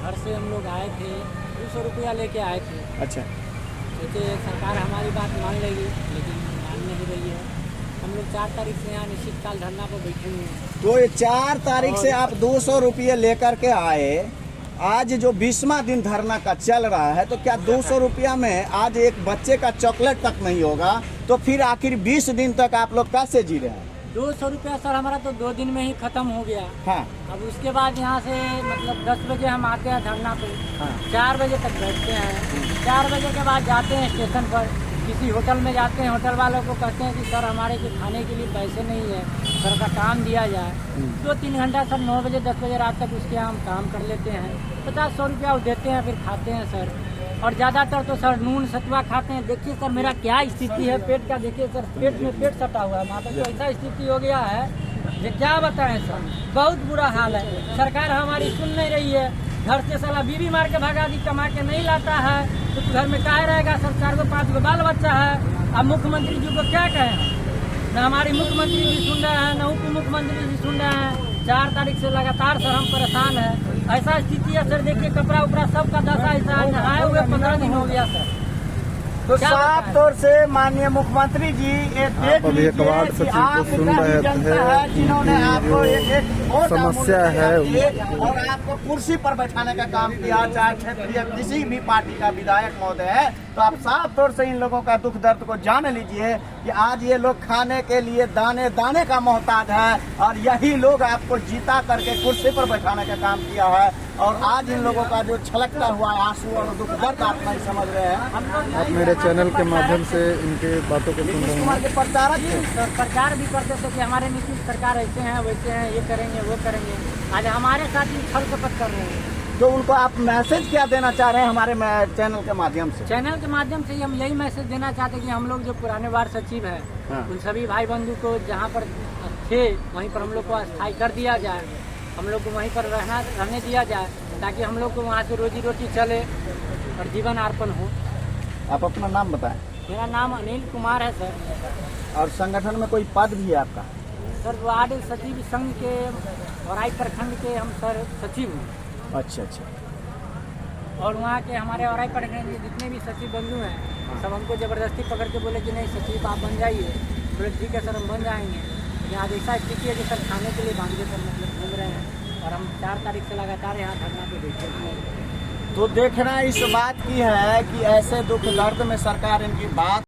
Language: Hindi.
घर से हम लोग आए थे, 200 रुपया लेके आए थे। अच्छा। सोचे सरकार हमारी बात मान लेगी, लेकिन मान नहीं रही है। हम लोग 4 तारीख से यहाँ निश्चितकाल धरना पर बैठे हुए हैं। तो ये 4 तारीख से आप 200 रुपये लेकर के आए, आज जो 20वां दिन धरना का चल रहा है, तो क्या 200 रुपया में आज एक बच्चे का चॉकलेट तक नहीं होगा? तो फिर आखिर 20 दिन तक आप लोग कैसे जी रहे हैं? 200 रुपया सर हमारा तो 2 दिन में ही खत्म हो गया। हाँ। अब उसके बाद यहाँ से मतलब 10 बजे हम आते हैं धरना पे, हाँ। 4 बजे तक बैठते हैं। 4 बजे के बाद जाते हैं स्टेशन पर, किसी होटल में जाते हैं, होटल वालों को कहते हैं कि सर हमारे के खाने के लिए पैसे नहीं है, सर का काम दिया जाए। 2-3 घंटा सर 9 बजे 10 बजे रात तक उसके हम काम कर लेते हैं। 50-100 रुपया वो देते हैं, फिर खाते हैं सर। और ज़्यादातर तो सर नून सतुआ खाते हैं। देखिए सर मेरा क्या स्थिति है पेट का, देखिए सर पेट में पेट सटा हुआ है, माता तो ऐसा स्थिति हो गया है ये क्या बताएं सर, बहुत बुरा हाल है। सरकार हमारी सुन नहीं रही है। घर से साला बीवी मार के भगा दी, कमा के नहीं लाता है तो घर में क्या रहेगा सर? 4 गो 5 गो बाल बच्चा है। अब मुख्यमंत्री जी को क्या कहें? न हमारी मुख्यमंत्री जी सुन रहे हैं, न उप मुख्यमंत्री जी सुन रहे हैं। 4 तारीख से लगातार सर हम परेशान है। ऐसा स्थिति है सर, देखिए कपड़ा उपड़ा सबका दशा ऐसा है, नहाए हुए 15 दिन हो गया सर। तो साफ तौर से माननीय मुख्यमंत्री जी ये देख लीजिए कि आप ऐसी जनता है जिन्होंने आपको एक और समस्या है और आपको कुर्सी पर बैठाने का काम किया, चाहे क्षेत्रीय किसी भी पार्टी का विधायक महोदय है, तो आप साफ तौर से इन लोगों का दुख दर्द को जान लीजिए कि आज ये लोग खाने के लिए दाने दाने का मोहताज है, और यही लोग आपको जीता करके कुर्सी पर बैठाने का काम किया है। और आज इन लोगों का जो छलकता हुआ आंसू और दुख दर्द आप नहीं समझ रहे हैं। आप मेरे चैनल के माध्यम से इनके बातों को सुन रहे नीतीश कुमार हैं। के प्रचारक थे। सर प्रचार भी करते थे कि हमारे नीतीश सरकार ऐसे हैं वैसे हैं, ये करेंगे वो करेंगे। आज हमारे साथ ही छल कपट कर रहे हैं। तो उनको आप मैसेज क्या देना चाह रहे हैं हमारे चैनल के माध्यम से? चैनल के माध्यम से हम यही मैसेज देना चाहते हैं कि हम लोग जो पुराने वार्ड सचिव हैं, हाँ। उन सभी भाई बंधु को जहाँ पर थे वहीं पर हम लोग को अस्थायी कर दिया जाए, हम लोग को वहीं पर रहने दिया जाए, ताकि हम लोग को वहाँ से रोजी रोटी चले और जीवन अर्पण हो। आप अपना नाम बताएं। मेरा नाम अनिल कुमार है सर। और संगठन में कोई पद भी है आपका? सर वार्ड सचिव संघ के औराई प्रखंड के हम सर सचिव हैं। अच्छा अच्छा। और वहाँ के हमारे औराई प्रखंड के जितने भी सचिव बंधु हैं, सब हमको ज़बरदस्ती पकड़ के बोले कि नहीं सचिव आप बन जाइए। बोले ठीक है सर हम बन जाएंगे। लेकिन आज ऐसा स्थिति है कि सर खाने के लिए बांधे सर मतलब घूम रहे हैं, और हम 4 तारीख से लगातार यहाँ धरना पे बैठे हैं। तो देखना इस बात की है कि ऐसे दुख दर्द में सरकार इनकी बात